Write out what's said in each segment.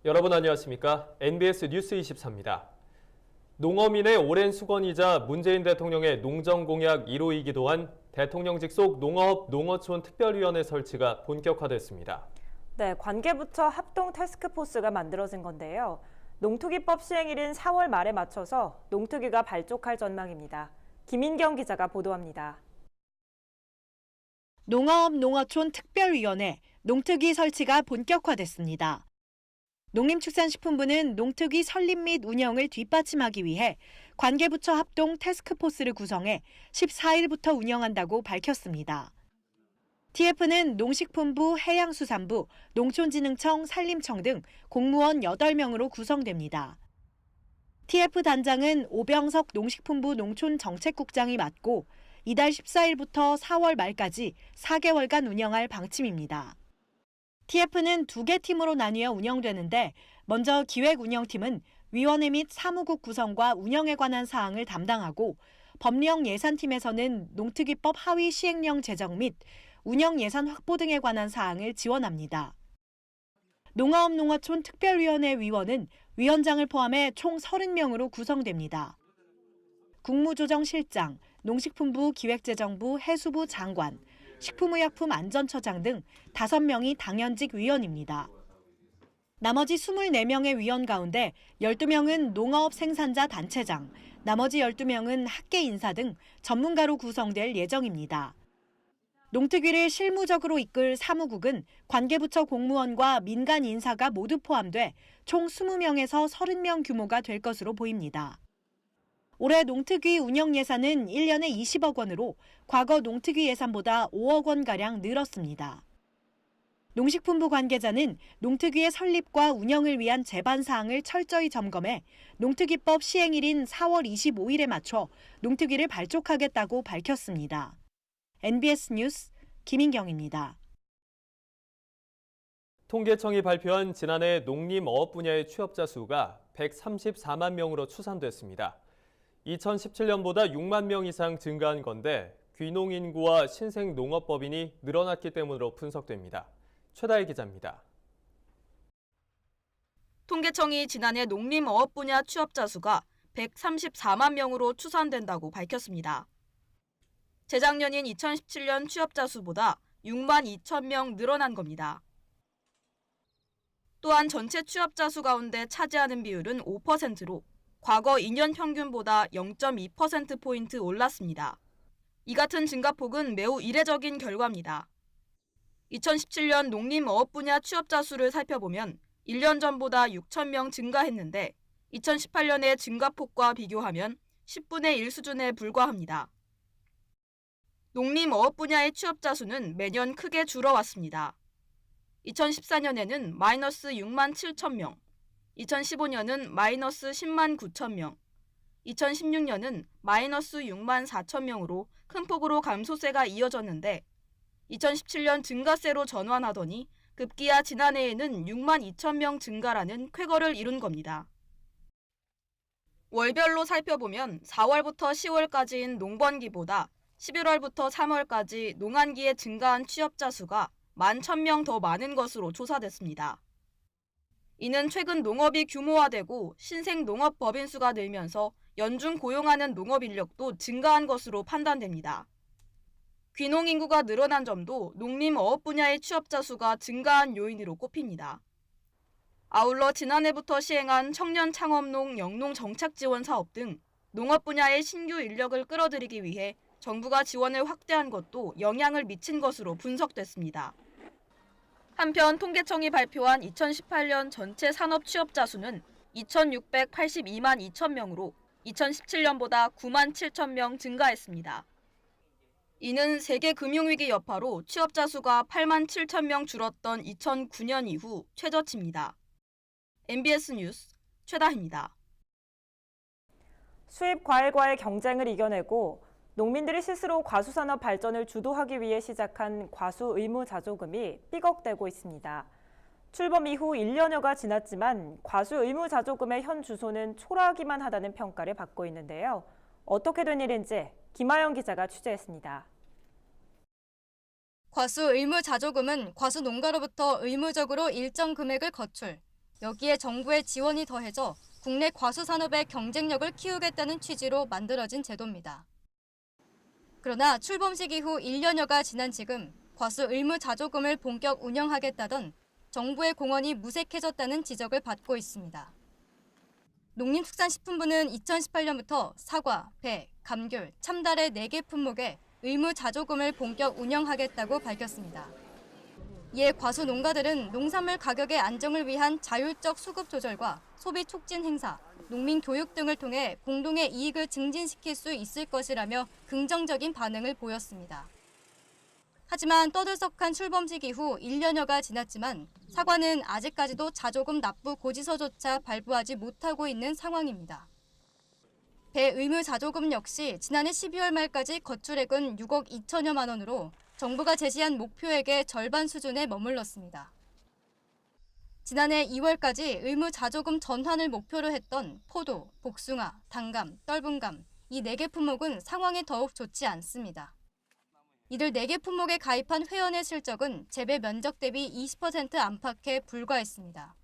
여러분 안녕하십니까? NBS 뉴스 24입니다. 농어민의 오랜 수건이자 문재인 대통령의 농정 공약 1호이기도 한 대통령 직속 농어업 농어촌 특별위원회 설치가 본격화됐습니다. 네, 관계부처 합동 태스크포스가 만들어진 건데요. 농특위법 시행일인 4월 말에 맞춰서 농특위가 발족할 전망입니다. 김인경 기자가 보도합니다. 농어업 농어촌 특별위원회 농특위 설치가 본격화됐습니다. 농림축산식품부는 농특위 설립 및 운영을 뒷받침하기 위해 관계부처 합동 태스크포스를 구성해 14일부터 운영한다고 밝혔습니다. TF는 농식품부, 해양수산부, 농촌진흥청, 산림청 등 공무원 8명으로 구성됩니다. TF 단장은 오병석 농식품부 농촌정책국장이 맡고 이달 14일부터 4월 말까지 4개월간 운영할 방침입니다. TF는 2개 팀으로 나뉘어 운영되는데 먼저 기획운영팀은 위원회 및 사무국 구성과 운영에 관한 사항을 담당하고 법령 예산팀에서는 농특위법 하위 시행령 제정 및 운영 예산 확보 등에 관한 사항을 지원합니다. 농어업 농어촌 특별위원회 위원은 위원장을 포함해 총 30명으로 구성됩니다. 국무조정실장, 농식품부 기획재정부 해수부 장관, 식품의약품안전처장 등 5명이 당연직 위원입니다. 나머지 24명의 위원 가운데 12명은 농어업 생산자 단체장, 나머지 12명은 학계 인사 등 전문가로 구성될 예정입니다. 농특위를 실무적으로 이끌 사무국은 관계부처 공무원과 민간 인사가 모두 포함돼 총 20명에서 30명 규모가 될 것으로 보입니다. 올해 농특위 운영 예산은 1년에 20억 원으로 과거 농특위 예산보다 5억 원가량 늘었습니다. 농식품부 관계자는 농특위의 설립과 운영을 위한 제반 사항을 철저히 점검해 농특위법 시행일인 4월 25일에 맞춰 농특위를 발족하겠다고 밝혔습니다. NBS 뉴스 김인경입니다. 통계청이 발표한 지난해 농림어업 분야의 취업자 수가 134만 명으로 추산됐습니다. 2017년보다 6만 명 이상 증가한 건데 귀농인구와 신생농업법인이 늘어났기 때문으로 분석됩니다. 최다혜 기자입니다. 통계청이 지난해 농림어업 분야 취업자 수가 134만 명으로 추산된다고 밝혔습니다. 재작년인 2017년 취업자 수보다 6만 2천 명 늘어난 겁니다. 또한 전체 취업자 수 가운데 차지하는 비율은 5%로 과거 2년 평균보다 0.2%포인트 올랐습니다. 이 같은 증가폭은 매우 이례적인 결과입니다. 2017년 농림어업 분야 취업자 수를 살펴보면 1년 전보다 6천 명 증가했는데 2018년의 증가폭과 비교하면 10분의 1 수준에 불과합니다. 농림어업 분야의 취업자 수는 매년 크게 줄어왔습니다. 2014년에는 마이너스 6만 7천 명, 2015년은 마이너스 10만 9천 명, 2016년은 마이너스 6만 4천 명으로 큰 폭으로 감소세가 이어졌는데 2017년 증가세로 전환하더니 급기야 지난해에는 6만 2천 명 증가라는 쾌거를 이룬 겁니다. 월별로 살펴보면 4월부터 10월까지인 농번기보다 11월부터 3월까지 농한기에 증가한 취업자 수가 11,000명 더 많은 것으로 조사됐습니다. 이는 최근 농업이 규모화되고 신생농업법인 수가 늘면서 연중 고용하는 농업 인력도 증가한 것으로 판단됩니다. 귀농인구가 늘어난 점도 농림어업 분야의 취업자 수가 증가한 요인으로 꼽힙니다. 아울러 지난해부터 시행한 청년 창업농 영농 정책 지원 사업 등 농업 분야의 신규 인력을 끌어들이기 위해 정부가 지원을 확대한 것도 영향을 미친 것으로 분석됐습니다. 한편 통계청이 발표한 2018년 전체 산업 취업자 수는 2,682만 2천 명으로 2017년보다 9만 7천 명 증가했습니다. 이는 세계 금융위기 여파로 취업자 수가 8만 7천 명 줄었던 2009년 이후 최저치입니다. NBS 뉴스 최다혜입니다. 수입 과일과의 경쟁을 이겨내고 농민들이 스스로 과수산업 발전을 주도하기 위해 시작한 과수 의무 자조금이 삐걱대고 있습니다. 출범 이후 1년여가 지났지만 과수 의무 자조금의 현 주소는 초라하기만 하다는 평가를 받고 있는데요. 어떻게 된 일인지 김아영 기자가 취재했습니다. 과수 의무 자조금은 과수 농가로부터 의무적으로 일정 금액을 거출, 여기에 정부의 지원이 더해져 국내 과수 산업의 경쟁력을 키우겠다는 취지로 만들어진 제도입니다. 그러나 출범식 이후 1년여가 지난 지금 과수 의무 자조금을 본격 운영하겠다던 정부의 공언이 무색해졌다는 지적을 받고 있습니다. 농림축산식품부는 2018년부터 사과, 배, 감귤, 참달의 4개 품목에 의무 자조금을 본격 운영하겠다고 밝혔습니다. 이에 과수 농가들은 농산물 가격의 안정을 위한 자율적 수급 조절과 소비 촉진 행사, 농민 교육 등을 통해 공동의 이익을 증진시킬 수 있을 것이라며 긍정적인 반응을 보였습니다. 하지만 떠들썩한 출범식 이후 1년여가 지났지만 사과는 아직까지도 자조금 납부 고지서조차 발부하지 못하고 있는 상황입니다. 배 의무 자조금 역시 지난해 12월 말까지 거출액은 6억 2천여만 원으로 정부가 제시한 목표액의 절반 수준에 머물렀습니다. 지난해 2월까지 의무 자조금 전환을 목표로 했던 포도, 복숭아, 단감, 떫은감 이 4개 품목은 상황이 더욱 좋지 않습니다. 이들 4개 품목에 가입한 회원의 실적은 재배 면적 대비 20% 안팎에 불과했습니다.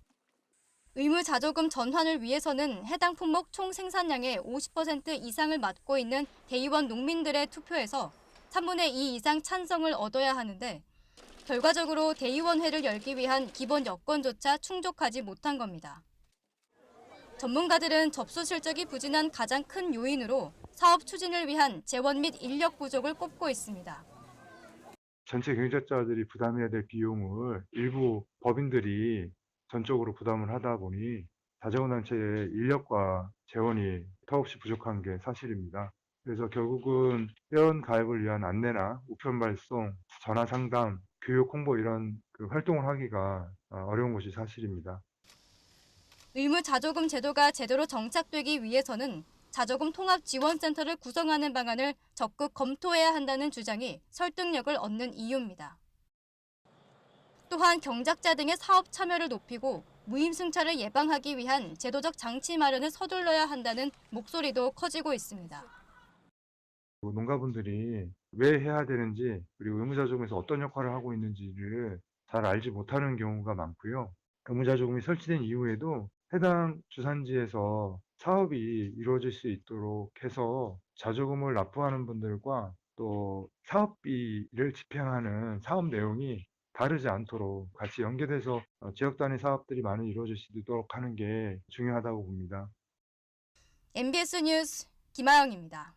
의무 자조금 전환을 위해서는 해당 품목 총 생산량의 50% 이상을 맡고 있는 대의원 농민들의 투표에서 3분의 2 이상 찬성을 얻어야 하는데 결과적으로 대의원회를 열기 위한 기본 여건조차 충족하지 못한 겁니다. 전문가들은 접수 실적이 부진한 가장 큰 요인으로 사업 추진을 위한 재원 및 인력 부족을 꼽고 있습니다. 전체 경영자들이 부담해야 될 비용을 일부 법인들이 전적으로 부담을 하다 보니 자재원단체의 인력과 재원이 턱없이 부족한 게 사실입니다. 그래서 결국은 회원 가입을 위한 안내나 우편 발송, 전화 상담, 교육 홍보 이런 활동을 하기가 어려운 것이 사실입니다. 의무 자조금 제도가 제대로 정착되기 위해서는 자조금 통합지원센터를 구성하는 방안을 적극 검토해야 한다는 주장이 설득력을 얻는 이유입니다. 또한 경작자 등의 사업 참여를 높이고 무임승차를 예방하기 위한 제도적 장치 마련을 서둘러야 한다는 목소리도 커지고 있습니다. 농가분들이 왜 해야 되는지 그리고 의무자조금에서 어떤 역할을 하고 있는지를 잘 알지 못하는 경우가 많고요. 의무자조금이 설치된 이후에도 해당 주산지에서 사업이 이루어질 수 있도록 해서 자조금을 납부하는 분들과 또 사업비를 집행하는 사업 내용이 다르지 않도록 같이 연계돼서 지역 단위 사업들이 많이 이루어질 수 있도록 하는 게 중요하다고 봅니다. MBS 뉴스 김아영입니다.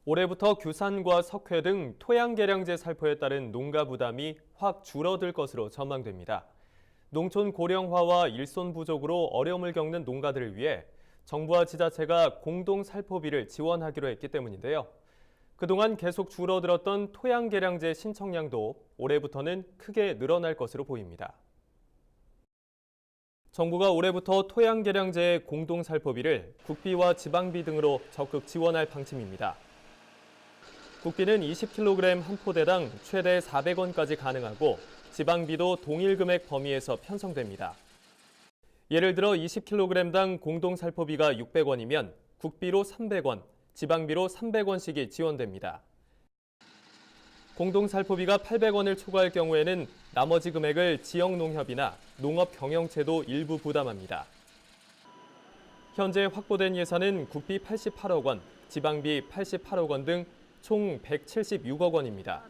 올해부터 규산과 석회 등 토양개량제 살포에 따른 농가 부담이 확 줄어들 것으로 전망됩니다. 농촌 고령화와 일손 부족으로 어려움을 겪는 농가들을 위해 정부와 지자체가 공동 살포비를 지원하기로 했기 때문인데요. 그동안 계속 줄어들었던 토양개량제 신청량도 올해부터는 크게 늘어날 것으로 보입니다. 정부가 올해부터 토양개량제의 공동 살포비를 국비와 지방비 등으로 적극 지원할 방침입니다. 국비는 20kg 한 포대당 최대 400원까지 가능하고 지방비도 동일 금액 범위에서 편성됩니다. 예를 들어 20kg당 공동살포비가 600원이면 국비로 300원, 지방비로 300원씩이 지원됩니다. 공동살포비가 800원을 초과할 경우에는 나머지 금액을 지역농협이나 농업경영체도 일부 부담합니다. 현재 확보된 예산은 국비 88억 원, 지방비 88억 원 등 총 176억 원입니다.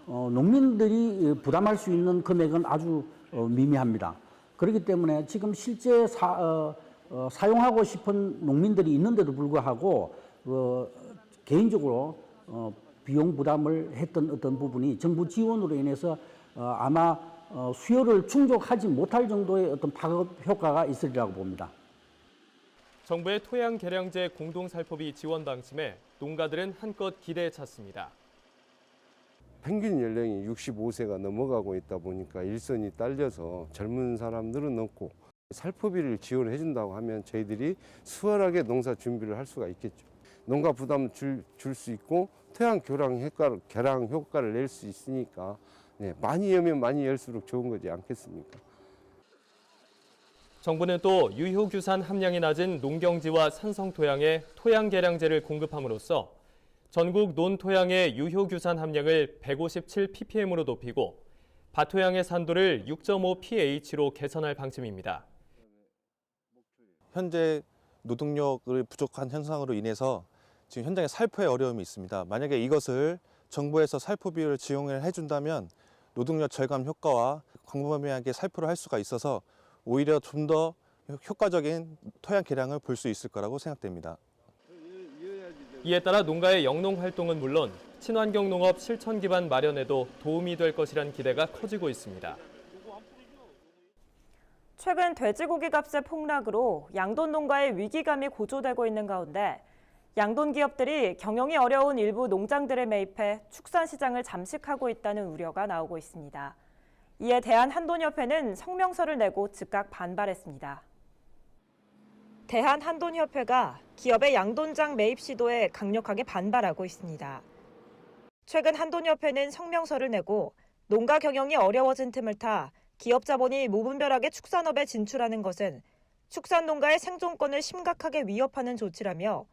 농민들이 부담할 수 있는 금액은 아주 미미합니다. 그렇기 때문에 지금 실제 사용하고 싶은 농민들이 있는데도 불구하고 개인적으로 비용 부담을 했던 어떤 부분이 정부 지원으로 인해서 아마 수요를 충족하지 못할 정도의 어떤 파급 효과가 있으리라고 봅니다. 정부의 토양개량제 공동살포비 지원 방침에 농가들은 한껏 기대에 찼습니다. 평균 연령이 65세가 넘어가고 있다 보니까 일선이 딸려서 젊은 사람들은 없고 살포비를 지원해 준다고 하면 저희들이 수월하게 농사 준비를 할 수가 있겠죠. 농가 부담을 줄 수 있고 토양 개량 효과를 낼 수 있으니까 많이 열면 많이 열수록 좋은 거지 않겠습니까? 정부는 또 유효규산 함량이 낮은 농경지와 산성토양에 토양개량제를 공급함으로써 전국 논토양의 유효규산 함량을 157 ppm으로 높이고 밭토양의 산도를 6.5pH로 개선할 방침입니다. 현재 노동력을 부족한 현상으로 인해서 지금 현장에 살포의 어려움이 있습니다. 만약에 이것을 정부에서 살포 비율을 지원을 해준다면 노동력 절감 효과와 광범위하게 살포를 할 수가 있어서 오히려 좀 더 효과적인 토양 개량을 볼 수 있을 거라고 생각됩니다. 이에 따라 농가의 영농 활동은 물론 친환경 농업 실천 기반 마련에도 도움이 될 것이란 기대가 커지고 있습니다. 최근 돼지고기 값의 폭락으로 양돈 농가의 위기감이 고조되고 있는 가운데 양돈 기업들이 경영이 어려운 일부 농장들에 매입해 축산 시장을 잠식하고 있다는 우려가 나오고 있습니다. 이에 대한한돈협회는 성명서를 내고 즉각 반발했습니다. 대한한돈협회가 기업의 양돈장 매입 시도에 강력하게 반발하고 있습니다. 최근 한돈협회는 성명서를 내고 농가 경영이 어려워진 틈을 타 기업 자본이 무분별하게 축산업에 진출하는 것은 축산 농가의 생존권을 심각하게 위협하는 조치라며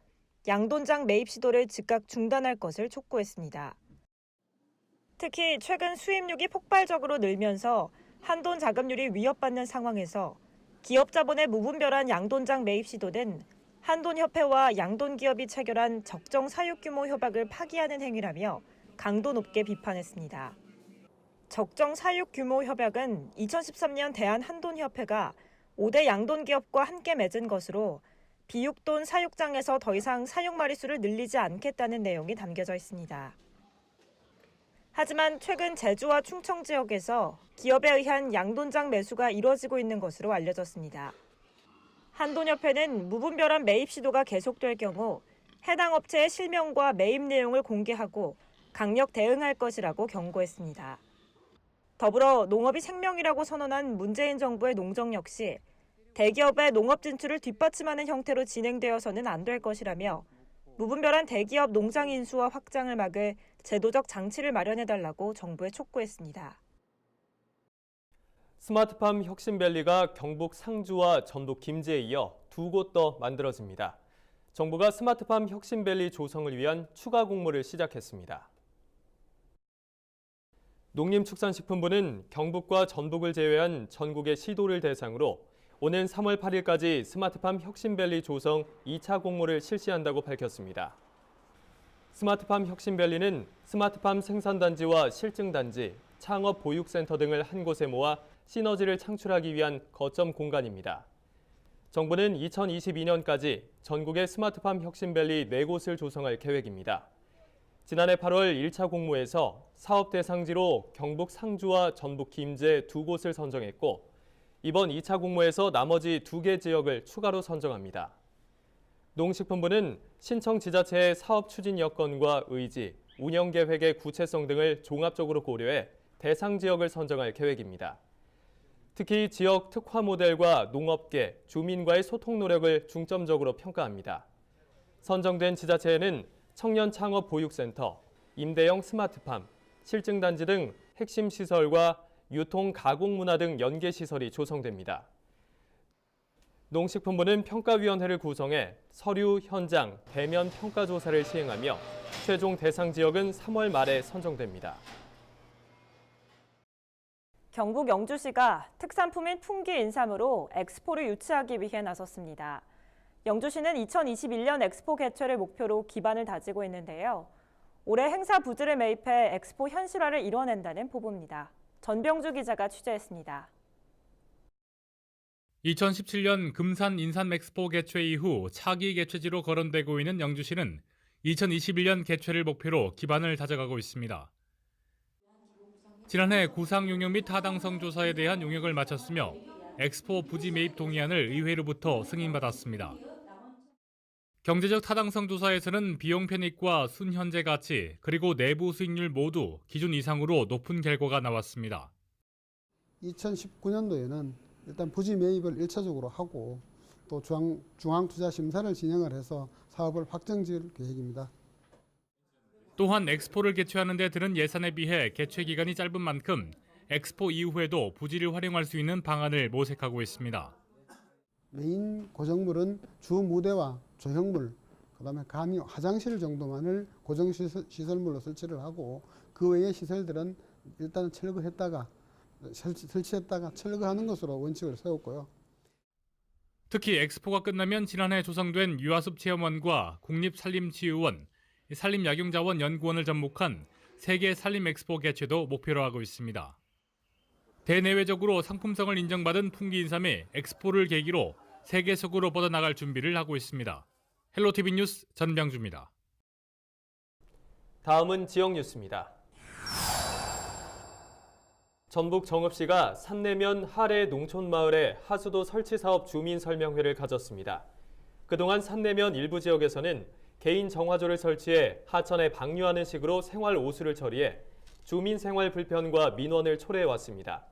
양돈장 매입 시도를 즉각 중단할 것을 촉구했습니다. 특히 최근 수입육이 폭발적으로 늘면서 한돈 자금률이 위협받는 상황에서 기업 자본의 무분별한 양돈장 매입 시도는 한돈협회와 양돈기업이 체결한 적정 사육 규모 협약을 파기하는 행위라며 강도 높게 비판했습니다. 적정 사육 규모 협약은 2013년 대한한돈협회가 5대 양돈기업과 함께 맺은 것으로 비육돈 사육장에서 더 이상 사육 마리수를 늘리지 않겠다는 내용이 담겨져 있습니다. 하지만 최근 제주와 충청 지역에서 기업에 의한 양돈장 매수가 이뤄지고 있는 것으로 알려졌습니다. 한돈협회는 무분별한 매입 시도가 계속될 경우 해당 업체의 실명과 매입 내용을 공개하고 강력 대응할 것이라고 경고했습니다. 더불어 농업이 생명이라고 선언한 문재인 정부의 농정 역시 대기업의 농업 진출을 뒷받침하는 형태로 진행되어서는 안 될 것이라며 무분별한 대기업 농장 인수와 확장을 막을 제도적 장치를 마련해달라고 정부에 촉구했습니다. 스마트팜 혁신밸리가 경북 상주와 전북 김제에 이어 2곳 더 만들어집니다. 정부가 스마트팜 혁신밸리 조성을 위한 추가 공모를 시작했습니다. 농림축산식품부는 경북과 전북을 제외한 전국의 시도를 대상으로 오는 3월 8일까지 스마트팜 혁신밸리 조성 2차 공모를 실시한다고 밝혔습니다. 스마트팜 혁신밸리는 스마트팜 생산단지와 실증단지, 창업 보육센터 등을 한 곳에 모아 시너지를 창출하기 위한 거점 공간입니다. 정부는 2022년까지 전국의 스마트팜 혁신밸리 4곳을 조성할 계획입니다. 지난해 8월 1차 공모에서 사업 대상지로 경북 상주와 전북 김제 2곳을 선정했고 이번 2차 공모에서 나머지 2개 지역을 추가로 선정합니다. 농식품부는 신청 지자체의 사업 추진 여건과 의지, 운영 계획의 구체성 등을 종합적으로 고려해 대상 지역을 선정할 계획입니다. 특히 지역 특화 모델과 농업계, 주민과의 소통 노력을 중점적으로 평가합니다. 선정된 지자체에는 청년 창업 보육센터, 임대형 스마트팜, 실증단지 등 핵심 시설과 유통 가공 문화 등 연계 시설이 조성됩니다. 농식품부는 평가위원회를 구성해 서류, 현장, 대면 평가 조사를 시행하며 최종 대상 지역은 3월 말에 선정됩니다. 경북 영주시가 특산품인 풍기 인삼으로 엑스포를 유치하기 위해 나섰습니다. 영주시는 2021년 엑스포 개최를 목표로 기반을 다지고 있는데요. 올해 행사 부지를 매입해 엑스포 현실화를 이뤄낸다는 포부입니다. 전병주 기자가 취재했습니다. 2017년 금산 인삼 엑스포 개최 이후 차기 개최지로 거론되고 있는 영주시는 2021년 개최를 목표로 기반을 다져가고 있습니다. 지난해 구상 용역 및 타당성 조사에 대한 용역을 마쳤으며 엑스포 부지 매입 동의안을 의회로부터 승인받았습니다. 경제적 타당성 조사에서는 비용 편익과 순현재 가치 그리고 내부 수익률 모두 기준 이상으로 높은 결과가 나왔습니다. 2019년도에는 일단 부지 매입을 1차적으로 하고 또 중앙투자심사를 진행을 해서 사업을 확정지을 계획입니다. 또한 엑스포를 개최하는 데 드는 예산에 비해 개최 기간이 짧은 만큼 엑스포 이후에도 부지를 활용할 수 있는 방안을 모색하고 있습니다. 메인 고정물은 주 무대와 조형물, 그다음에 감히 화장실 정도만을 고정시설물로 설치를 하고 그 외의 시설들은 일단은 철거했다가 설치했다가 철거하는 것으로 원칙을 세웠고요. 특히 엑스포가 끝나면 지난해 조성된 유아숲 체험원과 국립산림치유원, 산림약용자원연구원을 접목한 세계 산림 엑스포 개최도 목표로 하고 있습니다. 대내외적으로 상품성을 인정받은 풍기인삼이 엑스포를 계기로 세계적으로 뻗어나갈 준비를 하고 있습니다. 헬로티비 뉴스 전병주입니다. 다음은 지역 뉴스입니다. 전북 정읍시가 산내면 하래 농촌마을에 하수도 설치 사업 주민 설명회를 가졌습니다. 그동안 산내면 일부 지역에서는 개인 정화조를 설치해 하천에 방류하는 식으로 생활 오수를 처리해 주민 생활 불편과 민원을 초래해왔습니다.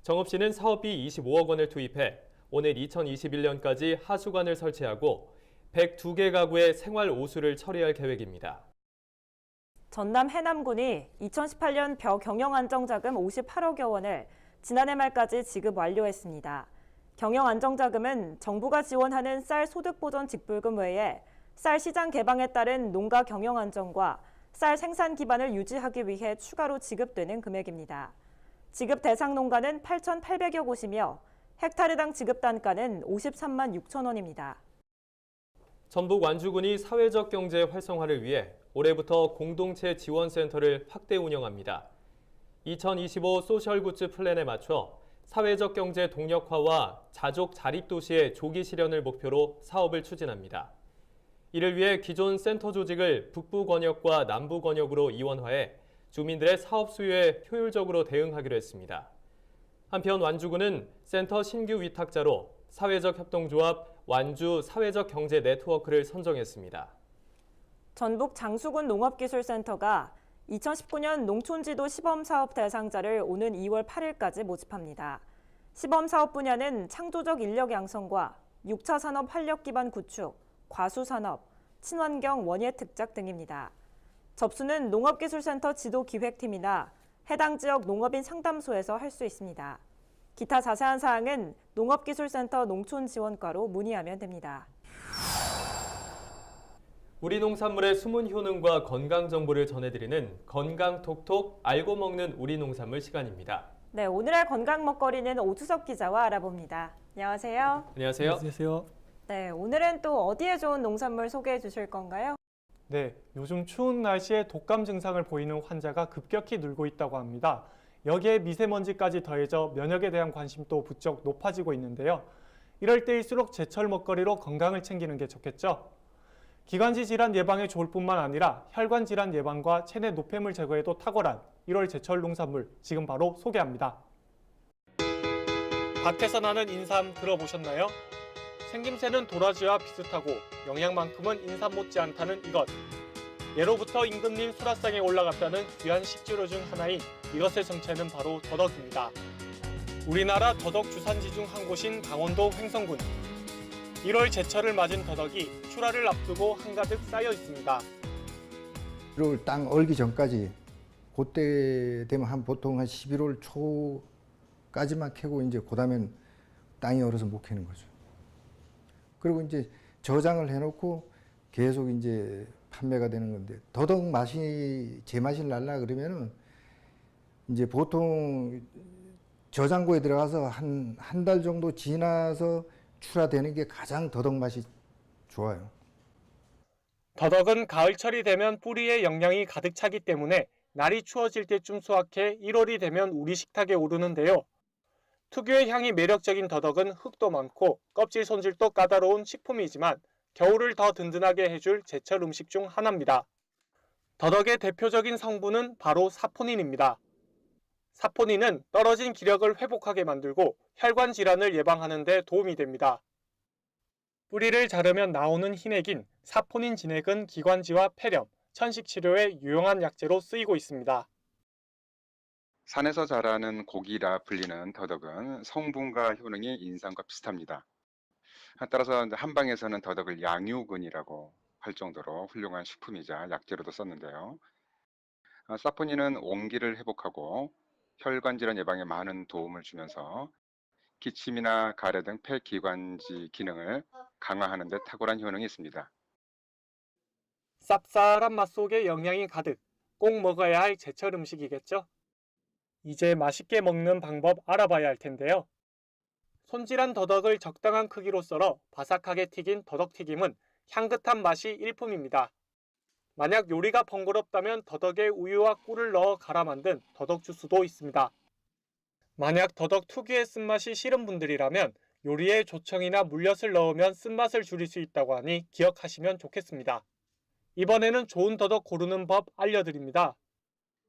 정읍시는 사업비 25억 원을 투입해 오늘 2021년까지 하수관을 설치하고 102개 가구의 생활 오수를 처리할 계획입니다. 전남 해남군이 2018년 벼 경영 안정자금 58억여 원을 지난해 말까지 지급 완료했습니다. 경영 안정자금은 정부가 지원하는 쌀 소득보전 직불금 외에 쌀 시장 개방에 따른 농가 경영 안정과 쌀 생산 기반을 유지하기 위해 추가로 지급되는 금액입니다. 지급 대상 농가는 8,800여 곳이며 헥타르당 지급 단가는 53만 6천 원입니다. 전북 완주군이 사회적 경제 활성화를 위해 올해부터 공동체 지원센터를 확대 운영합니다. 2025 소셜굿즈 플랜에 맞춰 사회적 경제 동력화와 자족 자립도시의 조기 실현을 목표로 사업을 추진합니다. 이를 위해 기존 센터 조직을 북부 권역과 남부 권역으로 이원화해 주민들의 사업 수요에 효율적으로 대응하기로 했습니다. 한편 완주군은 센터 신규 위탁자로 사회적 협동조합 완주 사회적 경제 네트워크를 선정했습니다. 전북 장수군 농업기술센터가 2019년 농촌지도 시범사업 대상자를 오는 2월 8일까지 모집합니다. 시범사업 분야는 창조적 인력 양성과 6차 산업 활력 기반 구축, 과수산업, 친환경 원예 특작 등입니다. 접수는 농업기술센터 지도기획팀이나 해당 지역 농업인 상담소에서 할 수 있습니다. 기타 자세한 사항은 농업기술센터 농촌지원과로 문의하면 됩니다. 우리 농산물의 숨은 효능과 건강 정보를 전해드리는 건강톡톡 알고 먹는 우리 농산물 시간입니다. 네, 오늘의 건강 먹거리는 오주석 기자와 알아봅니다. 안녕하세요. 안녕하세요. 안녕하세요. 네, 오늘은 또 어디에 좋은 농산물 소개해 주실 건가요? 네, 요즘 추운 날씨에 독감 증상을 보이는 환자가 급격히 늘고 있다고 합니다. 여기에 미세먼지까지 더해져 면역에 대한 관심도 부쩍 높아지고 있는데요. 이럴 때일수록 제철 먹거리로 건강을 챙기는 게 좋겠죠. 기관지 질환 예방에 좋을 뿐만 아니라 혈관 질환 예방과 체내 노폐물 제거에도 탁월한 1월 제철 농산물 지금 바로 소개합니다. 밭에서 나는 인삼 들어보셨나요? 생김새는 도라지와 비슷하고 영양만큼은 인삼 못지않다는 이것. 예로부터 임금님 수라상에 올라갔다는 귀한 식재료 중 하나인 이것의 정체는 바로 더덕입니다. 우리나라 더덕 주산지 중 한 곳인 강원도 횡성군. 1월 제철을 맞은 더덕이 출하를 앞두고 한가득 쌓여 있습니다. 1월 땅 얼기 전까지 그때 되면 보통 한 11월 초까지만 캐고 이제 그다음엔 땅이 얼어서 못 캐는 거죠. 그리고 이제 저장을 해놓고 계속 이제 판매가 되는 건데 더덕 맛이 제맛이 날라 그러면은 이제 보통 저장고에 들어가서 한 달 정도 지나서 출하되는 게 가장 더덕 맛이 좋아요. 더덕은 가을철이 되면 뿌리에 영양이 가득 차기 때문에 날이 추워질 때쯤 수확해 1월이 되면 우리 식탁에 오르는데요. 특유의 향이 매력적인 더덕은 흙도 많고 껍질 손질도 까다로운 식품이지만 겨울을 더 든든하게 해줄 제철 음식 중 하나입니다. 더덕의 대표적인 성분은 바로 사포닌입니다. 사포닌은 떨어진 기력을 회복하게 만들고 혈관 질환을 예방하는 데 도움이 됩니다. 뿌리를 자르면 나오는 흰액인 사포닌 진액은 기관지와 폐렴, 천식 치료에 유용한 약재로 쓰이고 있습니다. 산에서 자라는 고기라 불리는 더덕은 성분과 효능이 인삼과 비슷합니다. 따라서 한방에서는 더덕을 양유근이라고 할 정도로 훌륭한 식품이자 약재로도 썼는데요. 사포닌은 온기를 회복하고 혈관 질환 예방에 많은 도움을 주면서 기침이나 가래 등 폐기관지 기능을 강화하는 데 탁월한 효능이 있습니다. 쌉쌀한 맛 속에 영양이 가득, 꼭 먹어야 할 제철 음식이겠죠? 이제 맛있게 먹는 방법 알아봐야 할 텐데요. 손질한 더덕을 적당한 크기로 썰어 바삭하게 튀긴 더덕튀김은 향긋한 맛이 일품입니다. 만약 요리가 번거롭다면 더덕에 우유와 꿀을 넣어 갈아 만든 더덕 주스도 있습니다. 만약 더덕 특유의 쓴맛이 싫은 분들이라면 요리에 조청이나 물엿을 넣으면 쓴맛을 줄일 수 있다고 하니 기억하시면 좋겠습니다. 이번에는 좋은 더덕 고르는 법 알려드립니다.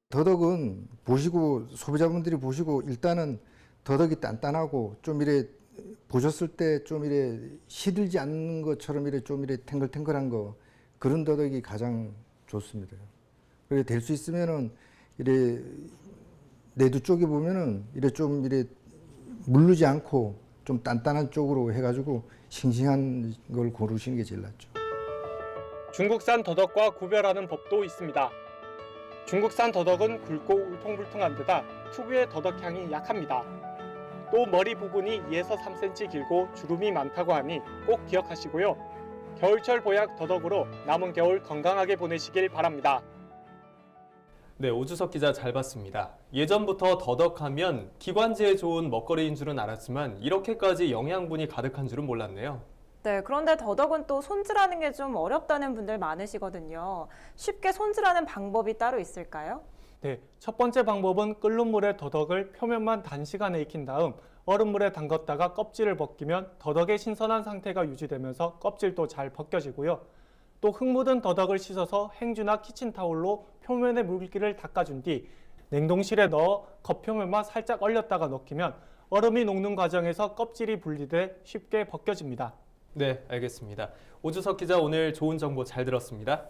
더덕은 보시고 소비자분들이 보시고 일단은 더덕이 단단하고 좀 이래 보셨을 때 좀 이래 시들지 않는 것처럼 이래 좀 이래 탱글탱글한 거 그런 더덕이 가장 좋습니다. 그래 될 수 있으면은 이래 내두 쪽에 보면은 이래 좀 이래 물르지 않고 좀 단단한 쪽으로 해가지고 싱싱한 걸 고르시는 게 제일 낫죠. 중국산 더덕과 구별하는 법도 있습니다. 중국산 더덕은 굵고 울퉁불퉁한 데다 특유의 더덕향이 약합니다. 또 머리 부분이 2에서 3cm 길고 주름이 많다고 하니 꼭 기억하시고요. 겨울철 보약 더덕으로 남은 겨울 건강하게 보내시길 바랍니다. 네, 오주석 기자 잘 봤습니다. 예전부터 더덕하면 기관지에 좋은 먹거리인 줄은 알았지만 이렇게까지 영양분이 가득한 줄은 몰랐네요. 네, 그런데 더덕은 또 손질하는 게 좀 어렵다는 분들 많으시거든요. 쉽게 손질하는 방법이 따로 있을까요? 네, 첫 번째 방법은 끓는 물에 더덕을 표면만 단시간에 익힌 다음 얼음물에 담갔다가 껍질을 벗기면 더덕의 신선한 상태가 유지되면서 껍질도 잘 벗겨지고요. 또 흙 묻은 더덕을 씻어서 행주나 키친타올로 표면의 물기를 닦아준 뒤 냉동실에 넣어 겉표면만 살짝 얼렸다가 넣기면 얼음이 녹는 과정에서 껍질이 분리돼 쉽게 벗겨집니다. 네, 알겠습니다. 오주석 기자 오늘 좋은 정보 잘 들었습니다.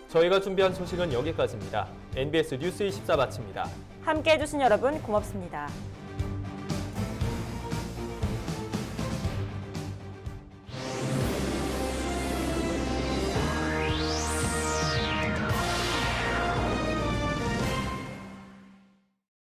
저희가 준비한 소식은 여기까지입니다. NBS 뉴스 24 마칩니다. 함께해 주신 여러분 고맙습니다.